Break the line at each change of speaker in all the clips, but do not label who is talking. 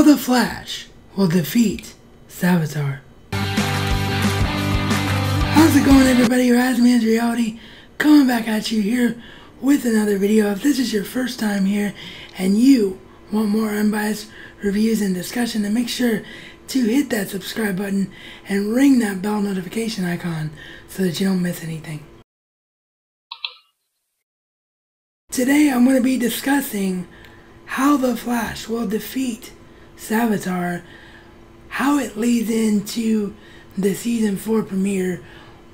How the Flash will defeat Savitar. How's it going, everybody? RazMansReality coming back at you here with another video. If this is your first time here and you want more unbiased reviews and discussion, then make sure to hit that subscribe button and ring that bell notification icon so that you don't miss anything. Today I'm going to be discussing how the Flash will defeat Savitar, how it leads into the season 4 premiere,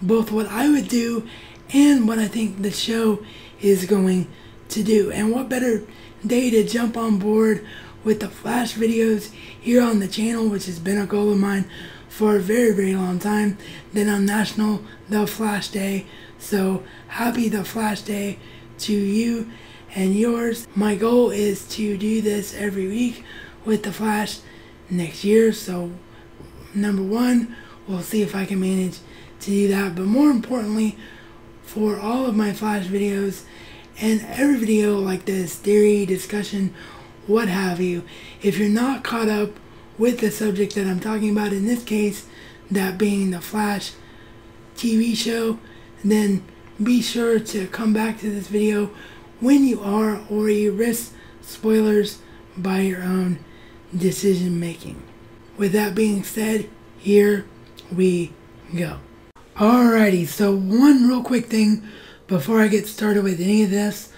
both what I would do and what I think the show is going to do. And what better day to jump on board with the Flash videos here on the channel, which has been a goal of mine for a very long time, than on National The Flash Day. So happy The Flash Day to you and yours. My goal is to do this every week with the Flash next year. So number one, we'll see if I can manage to do that. But more importantly, for all of my Flash videos and every video like this, theory, discussion, what have you, if you're not caught up with the subject that I'm talking about, in this case, that being the Flash TV show, then be sure to come back to this video when you are, or you risk spoilers by your own decision making. With that being said, here we go. Alrighty, so one real quick thing before I get started with any of this.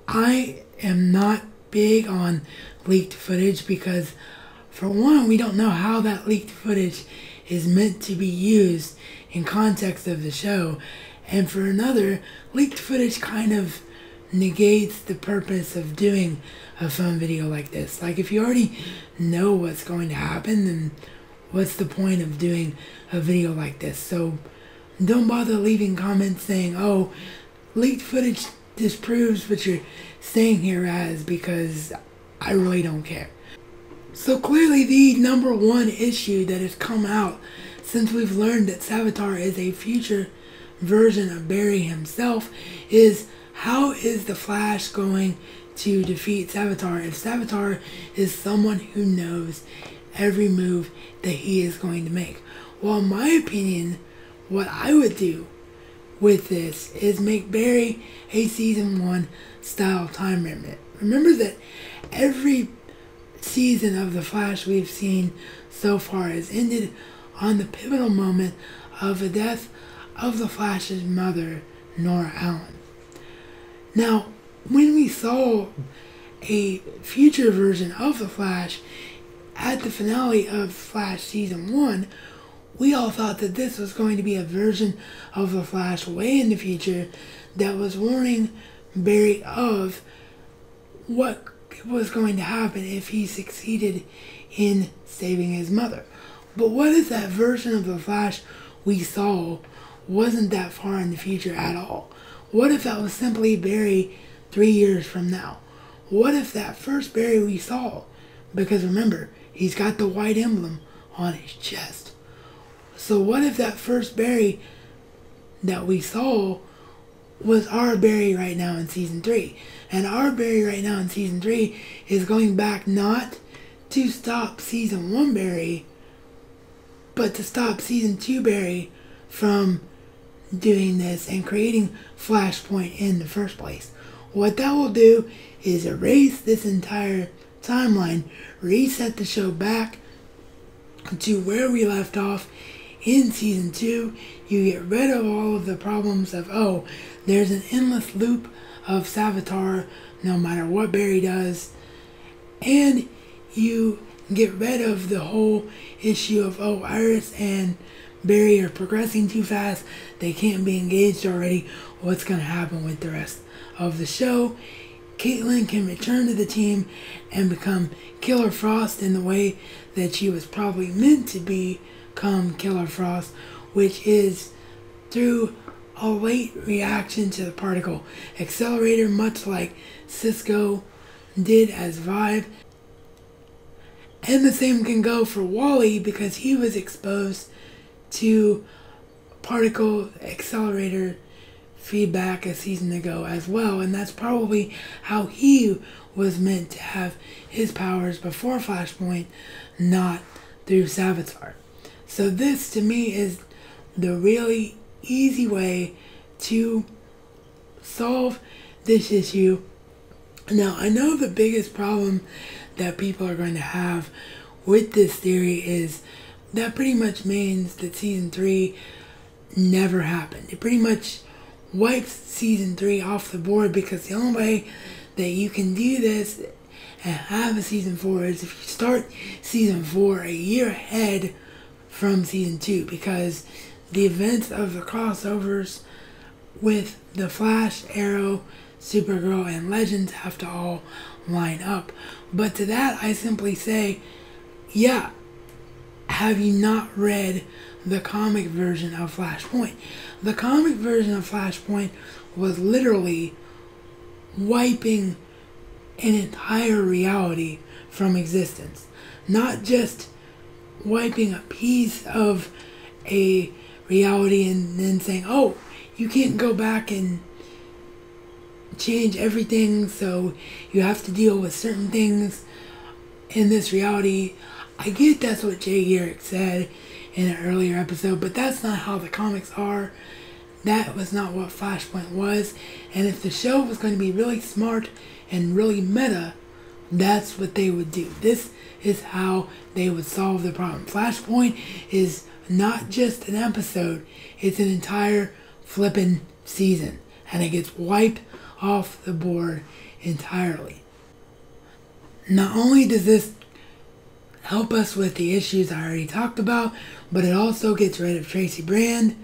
I am not big on leaked footage because, for one, we don't know how that leaked footage is meant to be used in context of the show, and for another, leaked footage kind of negates the purpose of doing a fun video like this. Like, if you already know what's going to happen, then what's the point of doing a video like this? So don't bother leaving comments saying, oh, leaked footage disproves what you're saying here, Raz, because I really don't care. So clearly the number one issue that has come out since we've learned that Savitar is a future version of Barry himself is, how is the Flash going to defeat Savitar if Savitar is someone who knows every move that he is going to make? Well, in my opinion, what I would do with this is make Barry a season 1 style time limit. Remember that every season of The Flash we've seen so far has ended on the pivotal moment of the death of the Flash's mother, Nora Allen. Now, when we saw a future version of The Flash at the finale of Flash Season 1, we all thought that this was going to be a version of The Flash way in the future that was warning Barry of what was going to happen if he succeeded in saving his mother. But what if that version of The Flash we saw wasn't that far in the future at all? What if that was simply Barry 3 years from now? What if that first Barry we saw, because remember, he's got the white emblem on his chest. So what if that first Barry that we saw was our Barry right now in Season 3? And our Barry right now in Season 3 is going back not to stop Season 1 Barry, but to stop Season 2 Barry from doing this and creating Flashpoint in the first place. What that will do is erase this entire timeline, reset the show back to where we left off in Season 2. You get rid of all of the problems of, oh, there's an endless loop of Savitar no matter what Barry does, and you get rid of the whole issue of, oh, Iris and Barry are progressing too fast, they can't be engaged already, what's going to happen with the rest of the show? Caitlin can return to the team and become Killer Frost in the way that she was probably meant to become Killer Frost, which is through a late reaction to the particle accelerator, much like Cisco did as Vibe. And the same can go for Wally, because he was exposed to particle accelerator feedback a season ago as well, and that's probably how he was meant to have his powers before Flashpoint, not through Savitar. So this to me is the really easy way to solve this issue. Now, I know the biggest problem that people are going to have with this theory is that pretty much means that season 3 never happened. It pretty much wipes season 3 off the board, because the only way that you can do this and have a season 4 is if you start season 4 a year ahead from season 2, because the events of the crossovers with the Flash, Arrow, Supergirl, and Legends have to all line up. But to that I simply say, yeah, have you not read the comic version of Flashpoint? The comic version of Flashpoint was literally wiping an entire reality from existence. Not just wiping a piece of a reality and then saying, oh, you can't go back and change everything, so you have to deal with certain things in this reality. I get that's what Jay Garrick said in an earlier episode, but that's not how the comics are. That was not what Flashpoint was. And if the show was going to be really smart and really meta, that's what they would do. This is how they would solve the problem. Flashpoint is not just an episode, it's an entire flippin' season, and it gets wiped off the board entirely. Not only does this help us with the issues I already talked about, but it also gets rid of Tracy Brand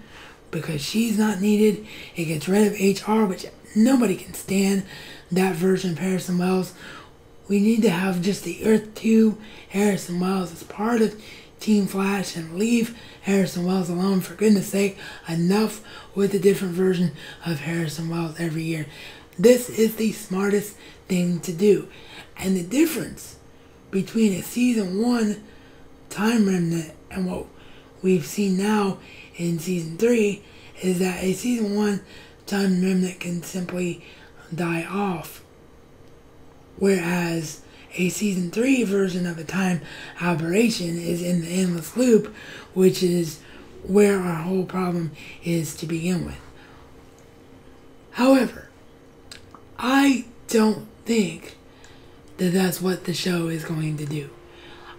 because she's not needed. It gets rid of HR, which nobody can stand that version of Harrison Wells. We need to have just the Earth 2 Harrison Wells as part of Team Flash and leave Harrison Wells alone, for goodness sake. Enough with a different version of Harrison Wells every year. This is the smartest thing to do. And the difference between a season 1 time remnant and what we've seen now in season 3 is that a season 1 time remnant can simply die off, whereas a season 3 version of a time aberration is in the endless loop, which is where our whole problem is to begin with. However, I don't think that that's what the show is going to do.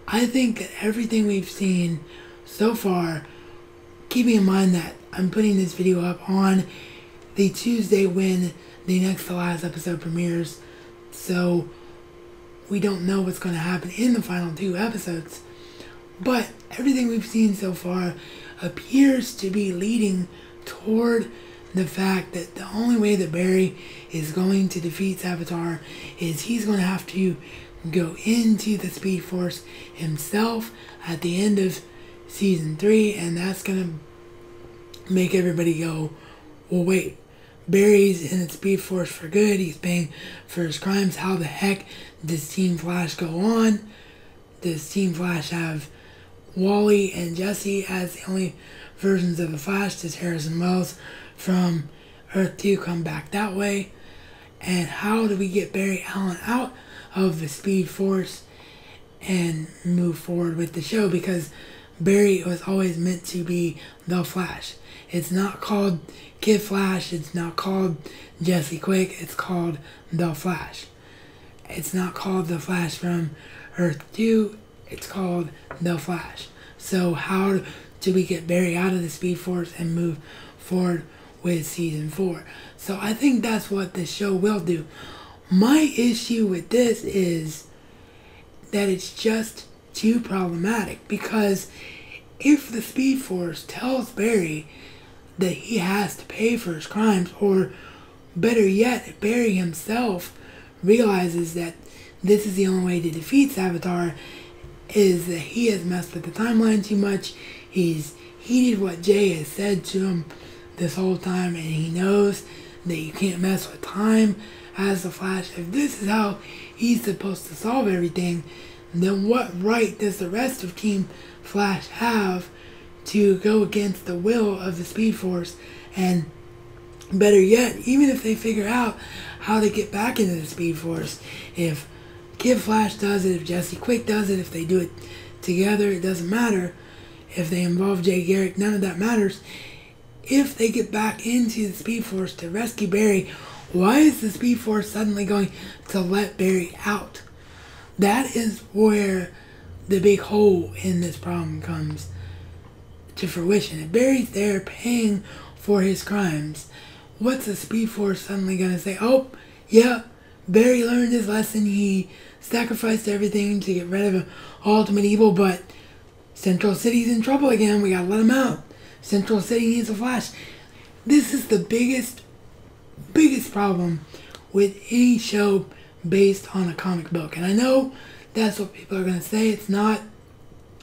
I think that everything we've seen so far, keeping in mind that I'm putting this video up on the Tuesday when the next to last episode premieres, so we don't know what's going to happen in the final 2 episodes, but everything we've seen so far appears to be leading toward the fact that the only way that Barry is going to defeat Savitar is he's going to have to go into the Speed Force himself at the end of season 3, and that's going to make everybody go, well, wait, Barry's in the Speed Force for good, he's paying for his crimes, how the heck does Team Flash go on? Does Team Flash have Wally and Jesse as the only versions of the Flash? Does Harrison Wells from Earth 2 come back that way? And how do we get Barry Allen out of the Speed Force and move forward with the show? Because Barry was always meant to be the Flash. It's not called Kid Flash, it's not called Jesse Quick, it's called the Flash. It's not called the Flash from Earth 2, it's called the Flash. So how do we get Barry out of the Speed Force and move forward with season 4? So I think that's what this show will do. My issue with this is that it's just too problematic, because if the Speed Force tells Barry that he has to pay for his crimes, or better yet, if Barry himself realizes that this is the only way to defeat Savitar, is that he has messed with the timeline too much, he's heeded what Jay has said to him this whole time, and he knows that you can't mess with time as the Flash. If this is how he's supposed to solve everything, then what right does the rest of Team Flash have to go against the will of the Speed Force and better yet, even if they figure out how to get back into the Speed Force, if Kid Flash does it, if Jesse Quick does it, if they do it together, it doesn't matter. If they involve Jay Garrick, none of that matters. If they get back into the Speed Force to rescue Barry, why is the Speed Force suddenly going to let Barry out? That is where the big hole in this problem comes to fruition. If Barry's there paying for his crimes, what's the Speed Force suddenly going to say? Oh, yeah, Barry learned his lesson. He sacrificed everything to get rid of ultimate evil, but Central City's in trouble again. We gotta let him out. Central City needs a Flash. This is the biggest problem with any show based on a comic book. And I know that's what people are going to say. It's not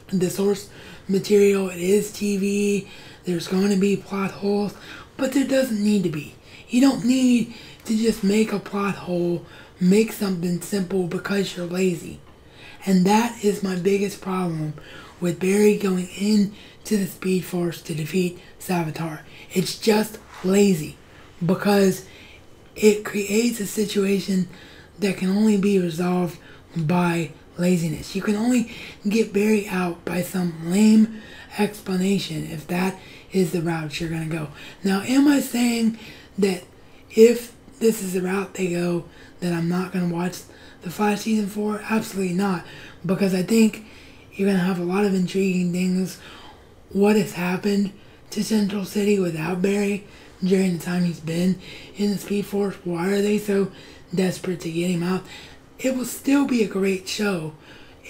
the source material. It is TV. There's going to be plot holes. But there doesn't need to be. You don't need to just make a plot hole, make something simple because you're lazy. And that is my biggest problem with Barry going into the Speed Force to defeat Savitar. It's just lazy because it creates a situation that can only be resolved by laziness. You can only get Barry out by some lame explanation if that is the route you're going to go. Now, am I saying that if this is the route they go, that I'm not going to watch The Flash Season 4? Absolutely not. Because I think you're going to have a lot of intriguing things. What has happened to Central City without Barry during the time he's been in the Speed Force? Why are they so desperate to get him out? It will still be a great show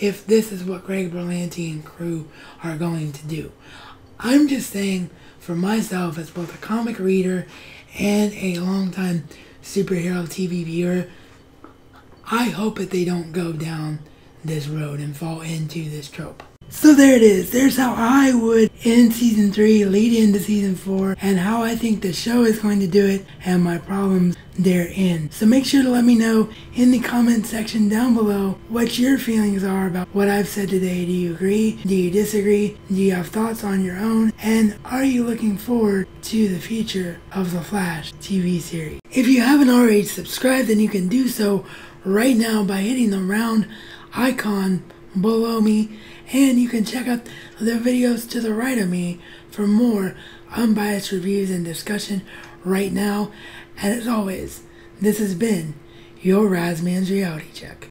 if this is what Greg Berlanti and crew are going to do. I'm just saying, for myself, as both a comic reader and a longtime superhero TV viewer, I hope that they don't go down this road and fall into this trope. So there it is. There's how I would end Season 3, lead into Season 4, and how I think the show is going to do it, and my problems therein. So make sure to let me know in the comment section down below what your feelings are about what I've said today. Do you agree? Do you disagree? Do you have thoughts on your own? And are you looking forward to the future of the Flash TV series? If you haven't already subscribed, then you can do so right now by hitting the round icon below me, and you can check out the videos to the right of me for more unbiased reviews and discussion right now. And as always, this has been your RazMansReality Check.